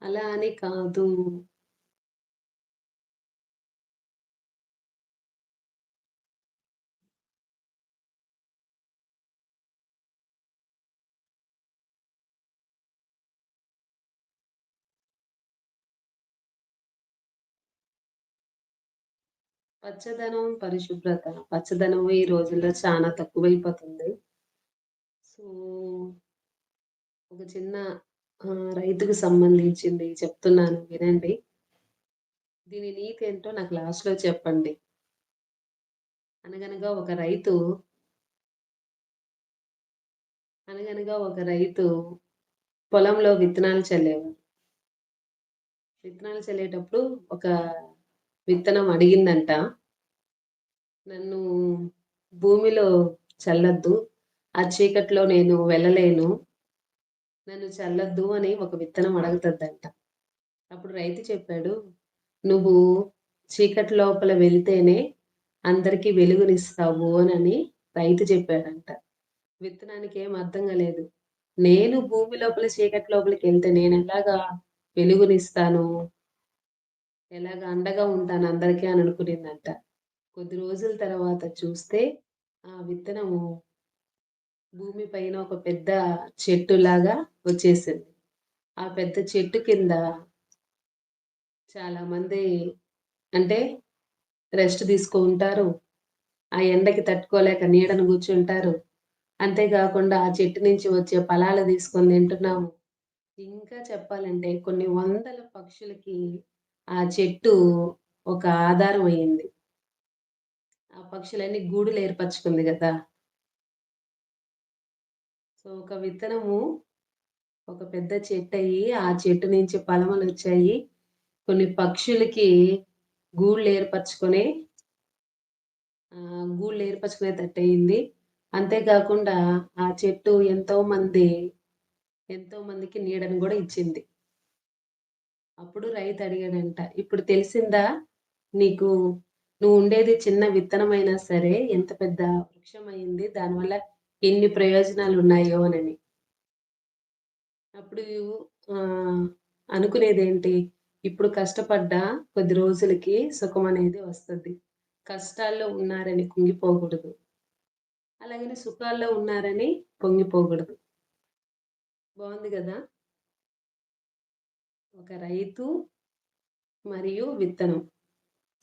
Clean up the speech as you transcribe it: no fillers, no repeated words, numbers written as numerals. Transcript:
అలా అని కాదు. పచ్చదనం, పరిశుభ్రత. పచ్చదనం ఈ రోజుల్లో చానా తక్కువైపోతుంది. సో, ఒక చిన్న రైతుకు సంబంధించింది చెప్తున్నాను వినండి. దీని నీతేంటో నాకు లాస్ట్‌లో చెప్పండి. అనగనగా ఒక రైతు అనగనగా ఒక రైతు పొలంలో విత్తనాలు చల్లేవాడు. విత్తనాలు చల్లేటప్పుడు ఒక విత్తనం అడిగిందంట, "నన్ను భూమిలో చల్లొద్దు. ఆ చీకట్లో నేను వెళ్ళలేను. నన్ను చల్లొద్దు" అని ఒక విత్తనం అడుగుతదంట. అప్పుడు రైతు చెప్పాడు, "నువ్వు చీకటి లోపల వెళ్తేనే అందరికి వెలుగునిస్తావు" అనని రైతు చెప్పాడంట. విత్తనానికి ఏం అర్థం కాలేదు. నేను భూమి లోపల చీకటి లోపలికెళ్తే నేనెలాగా వెలుగునిస్తాను? ఎలాగ అండగా ఉంటాను అందరికి అని అనుకునిందంట. కొద్ది రోజుల తర్వాత చూస్తే ఆ విత్తనము భూమి పైన ఒక పెద్ద చెట్టులాగా వచ్చేసింది. ఆ పెద్ద చెట్టు కింద చాలామంది అంటే రెస్ట్ తీసుకుంటారు. ఆ ఎండకి తట్టుకోలేక నీడన కూర్చుంటారు. అంతేగాకుండా ఆ చెట్టు నుంచి వచ్చే ఫలాలు తీసుకొని తింటున్నాము. ఇంకా చెప్పాలంటే కొన్ని వందల పక్షులకి ఆ చెట్టు ఒక ఆధారం అయింది. ఆ పక్షులన్నీ గూడులు ఏర్పరచుకుంది గదా! సో, ఒక విత్తనము ఒక పెద్ద చెట్టయ్యి, ఆ చెట్టు నుంచి ఫలములొచ్చాయి. కొన్ని పక్షులకి గూళ్ళు ఏర్పరచుకొని గూళ్ళు ఏర్పరచుకునేటట్టయింది. అంతేకాకుండా ఆ చెట్టు ఎంతో మందికి నీడను గూడా ఇచ్చింది. అప్పుడు రైతు అడిగాడంట, "ఇప్పుడు తెలిసిందా నీకు నువ్వుండేది చిన్న విత్తనమైనా సరే ఎంత పెద్ద వృక్షమయింది. దానివల్ల ఎన్ని ప్రయోజనాలున్నాయో" అనని. అప్పుడు ఆహ్, అనుకునేదేంటి? ఇప్పుడు కష్టపడ్డా కొద్ది రోజులకి సుఖమనేది వస్తది. కష్టాల్లో ఉన్నారని కుంగిపోకూడదు. అలాగని సుఖాల్లో ఉన్నారని పొంగిపోకూడదు. బావుంది గదా! ఒక రైతు మరియు విత్తనం.